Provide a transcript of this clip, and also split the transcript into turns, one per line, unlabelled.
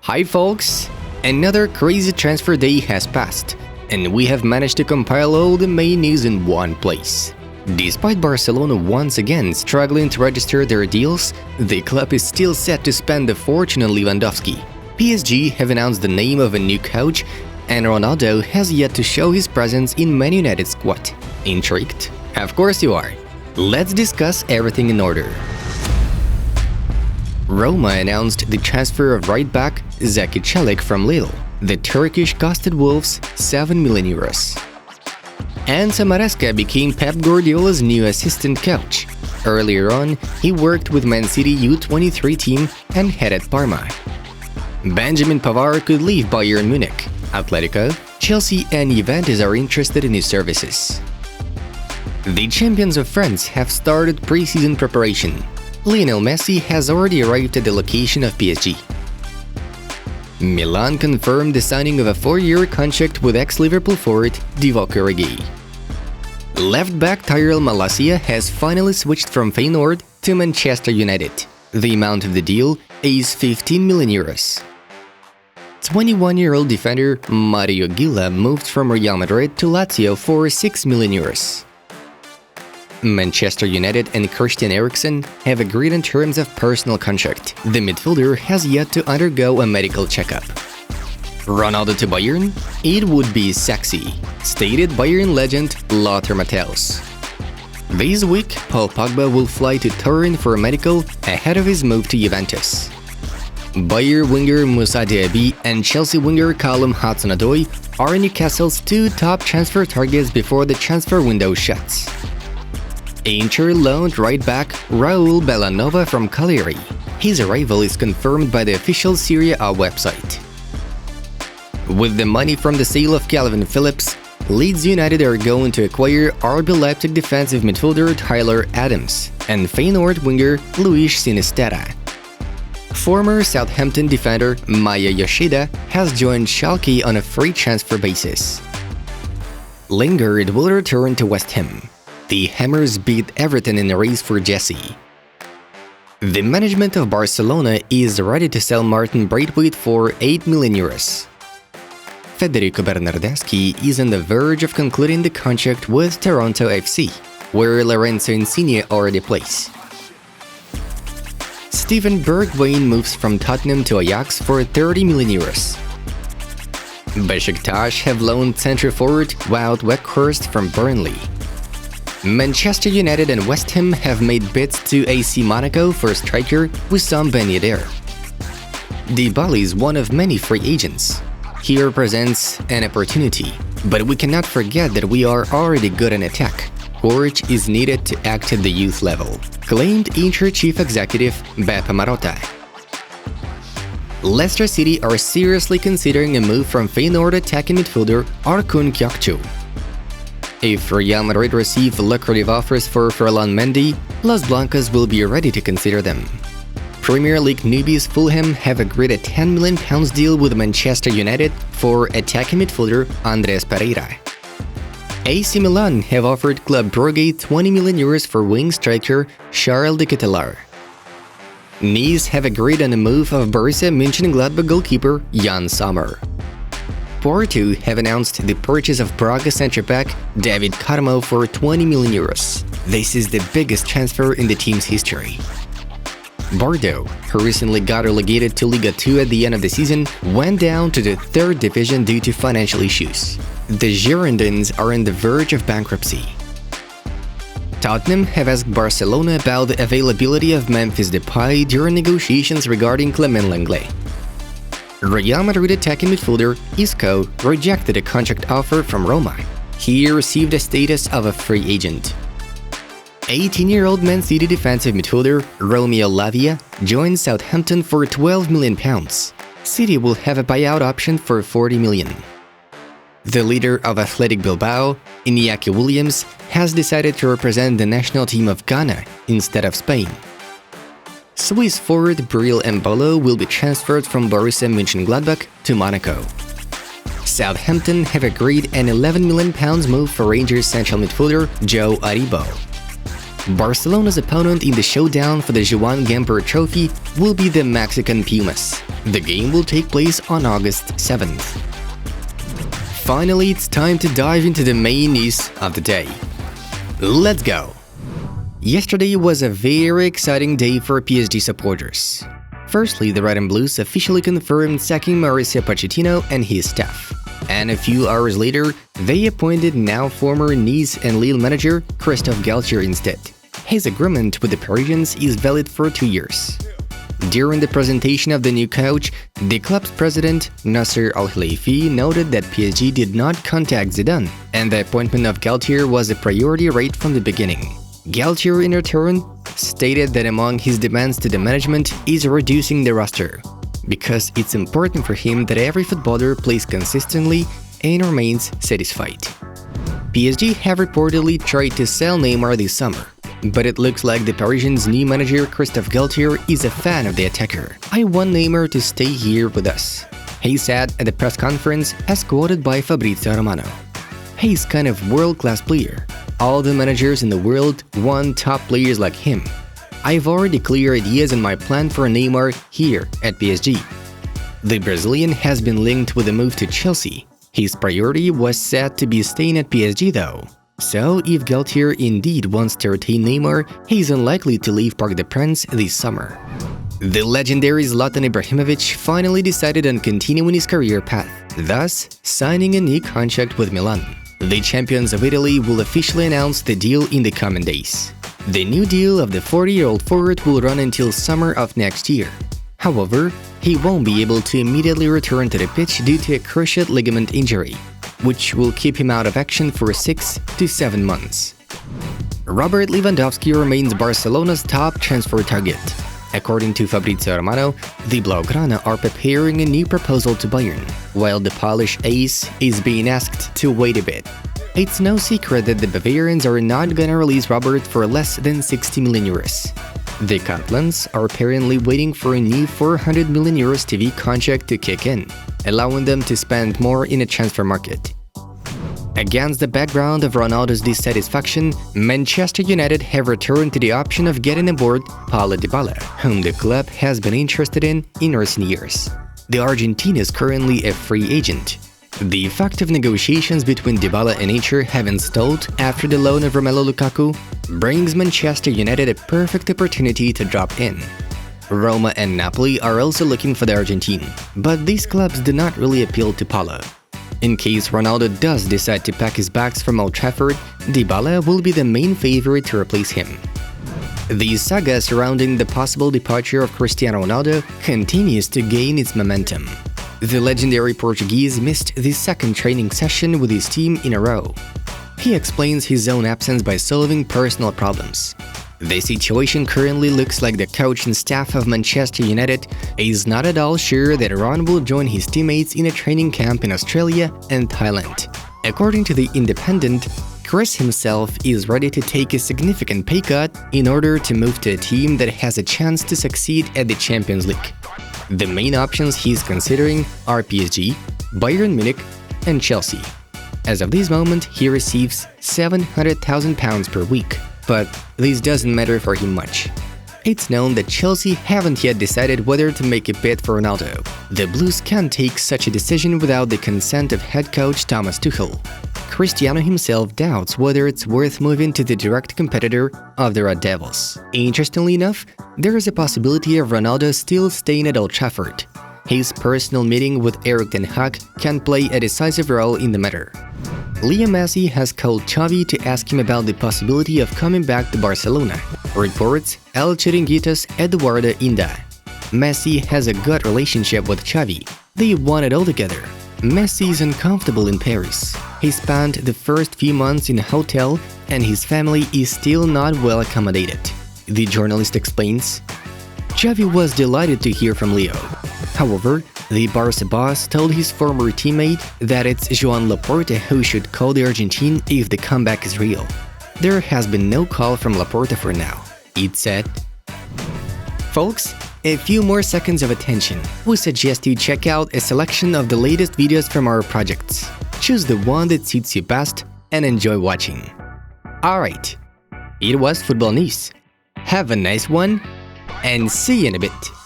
Hi folks! Another crazy transfer day has passed, and we have managed to compile all the main news in one place. Despite Barcelona once again struggling to register their deals, the club is still set to spend a fortune on Lewandowski. PSG have announced the name of a new coach, and Ronaldo has yet to show his presence in Man United's squad. Intrigued? Of course you are. Let's discuss everything in order. Roma announced the transfer of right-back Zeki Çelik from Lille. The Turkish costed Wolves €7 million. Enzo Maresca became Pep Guardiola's new assistant coach. Earlier on, he worked with Man City U23 team and headed Parma. Benjamin Pavard could leave Bayern Munich. Atletico, Chelsea and Juventus are interested in his services. The champions of France have started pre-season preparation. Lionel Messi has already arrived at the location of PSG. Milan confirmed the signing of a 4-year contract with ex-Liverpool forward Divock Origi. Left-back Tyrell Malacia has finally switched from Feyenoord to Manchester United. The amount of the deal is €15 million. 21-year-old defender Mario Gila moved from Real Madrid to Lazio for €6 million. Manchester United and Christian Eriksen have agreed on terms of personal contract. The midfielder has yet to undergo a medical checkup. Ronaldo to Bayern? It would be sexy, stated Bayern legend Lothar Matthäus. This week, Paul Pogba will fly to Turin for a medical ahead of his move to Juventus. Bayern winger Moussa Diaby and Chelsea winger Callum Hudson-Odoi are Newcastle's two top transfer targets before the transfer window shuts. Inter loaned right-back Raul Bellanova from Cagliari. His arrival is confirmed by the official Serie A website. With the money from the sale of Calvin Phillips, Leeds United are going to acquire RB Leipzig defensive midfielder Tyler Adams and Feyenoord winger Luis Sinisterra. Former Southampton defender Maya Yoshida has joined Schalke on a free transfer basis. Lingard will return to West Ham. The Hammers beat Everton in the race for Jesse. The management of Barcelona is ready to sell Martin Braithwaite for €8 million. Federico Bernardeschi is on the verge of concluding the contract with Toronto FC, where Lorenzo Insigne already plays. Steven Bergwijn moves from Tottenham to Ajax for €30 million. Besiktas have loaned centre forward Wout Weghorst from Burnley. Manchester United and West Ham have made bids to AC Monaco for striker Wissam Ben Yedder. Dybala is one of many free agents. He represents an opportunity, but we cannot forget that we are already good in attack. Courage is needed to act at the youth level, claimed Inter chief executive Beppe Marotta. Leicester City are seriously considering a move from Feyenoord attacking midfielder Orkun Kökçü. If Real Madrid receive lucrative offers for Ferland Mendy, Los Blancos will be ready to consider them. Premier League newbies Fulham have agreed a £10 million deal with Manchester United for attacking midfielder Andres Pereira. AC Milan have offered Club Brugge €20 million for wing striker Charles de Ketelaere. Nice have agreed on the move of Borussia Mönchengladbach goalkeeper Jan Sommer. Porto have announced the purchase of Braga centre-back David Carmo for €20 million. This is the biggest transfer in the team's history. Bordeaux, who recently got relegated to Liga 2 at the end of the season, went down to the 3rd division due to financial issues. The Girondins are on the verge of bankruptcy. Tottenham have asked Barcelona about the availability of Memphis Depay during negotiations regarding Clement Lenglet. Real Madrid attacking midfielder Isco rejected a contract offer from Roma. He received the status of a free agent. 18-year-old Man City defensive midfielder Romeo Lavia joined Southampton for £12 million. City will have a buyout option for $40 million. The leader of Athletic Bilbao, Iñaki Williams, has decided to represent the national team of Ghana instead of Spain. Swiss forward Bril Embolo will be transferred from Borussia Mönchengladbach to Monaco. Southampton have agreed an £11 million move for Rangers central midfielder Joe Aribo. Barcelona's opponent in the showdown for the Joan Gamper Trophy will be the Mexican Pumas. The game will take place on August 7th. Finally, it's time to dive into the main news of the day. Let's go! Yesterday was a very exciting day for PSG supporters. Firstly, the Red and Blues officially confirmed sacking Mauricio Pochettino and his staff. And a few hours later, they appointed now former Nice and Lille manager Christophe Galtier instead. His agreement with the Parisians is valid for 2 years. During the presentation of the new coach, the club's president, Nasser Al-Khelaifi, noted that PSG did not contact Zidane, and the appointment of Galtier was a priority right from the beginning. Galtier, in return, stated that among his demands to the management is reducing the roster, because it's important for him that every footballer plays consistently and remains satisfied. PSG have reportedly tried to sell Neymar this summer, but it looks like the Parisians' new manager Christophe Galtier is a fan of the attacker. "I want Neymar to stay here with us," he said at the press conference, as quoted by Fabrizio Romano. "He's kind of world-class player. All the managers in the world want top players like him. I've already clear ideas on my plan for Neymar here at PSG." The Brazilian has been linked with a move to Chelsea. His priority was said to be staying at PSG though. So if Galtier indeed wants to retain Neymar, he's unlikely to leave Parc des Princes this summer. The legendary Zlatan Ibrahimovic finally decided on continuing his career path, thus signing a new contract with Milan. The champions of Italy will officially announce the deal in the coming days. The new deal of the 40-year-old forward will run until summer of next year. However, he won't be able to immediately return to the pitch due to a cruciate ligament injury, which will keep him out of action for 6 to 7 months. Robert Lewandowski remains Barcelona's top transfer target. According to Fabrizio Romano, the Blaugrana are preparing a new proposal to Bayern, while the Polish ace is being asked to wait a bit. It's no secret that the Bavarians are not gonna release Robert for less than 60 million euros. The Catalans are apparently waiting for a new 400 million euros TV contract to kick in, allowing them to spend more in a transfer market. Against the background of Ronaldo's dissatisfaction, Manchester United have returned to the option of getting aboard Paulo Dybala, whom the club has been interested in recent years. The Argentine is currently a free agent. The effective negotiations between Dybala and Inter having stalled after the loan of Romelu Lukaku brings Manchester United a perfect opportunity to drop in. Roma and Napoli are also looking for the Argentine, but these clubs do not really appeal to Paulo. In case Ronaldo does decide to pack his bags from Old Trafford, Dybala will be the main favorite to replace him. The saga surrounding the possible departure of Cristiano Ronaldo continues to gain its momentum. The legendary Portuguese missed the second training session with his team in a row. He explains his own absence by solving personal problems. The situation currently looks like the coach and staff of Manchester United is not at all sure that Ron will join his teammates in a training camp in Australia and Thailand. According to The Independent, Chris himself is ready to take a significant pay cut in order to move to a team that has a chance to succeed at the Champions League. The main options he's considering are PSG, Bayern Munich, and Chelsea. As of this moment, he receives £700,000 per week. But this doesn't matter for him much. It's known that Chelsea haven't yet decided whether to make a bid for Ronaldo. The Blues can't take such a decision without the consent of head coach Thomas Tuchel. Cristiano himself doubts whether it's worth moving to the direct competitor of the Red Devils. Interestingly enough, there is a possibility of Ronaldo still staying at Old Trafford. His personal meeting with Erik ten Hag can play a decisive role in the matter. Leo Messi has called Xavi to ask him about the possibility of coming back to Barcelona, reports El Chiringuito's Eduardo Inda. Messi has a good relationship with Xavi. They won it all together. Messi is uncomfortable in Paris. He spent the first few months in a hotel and his family is still not well accommodated. The journalist explains. Xavi was delighted to hear from Leo. However, the Barca boss told his former teammate that it's Joan Laporta who should call the Argentine if the comeback is real. There has been no call from Laporta for now, it said. Folks, a few more seconds of attention. We suggest you check out a selection of the latest videos from our projects. Choose the one that suits you best and enjoy watching. Alright, It was Football News. Have a nice one, and see you in a bit.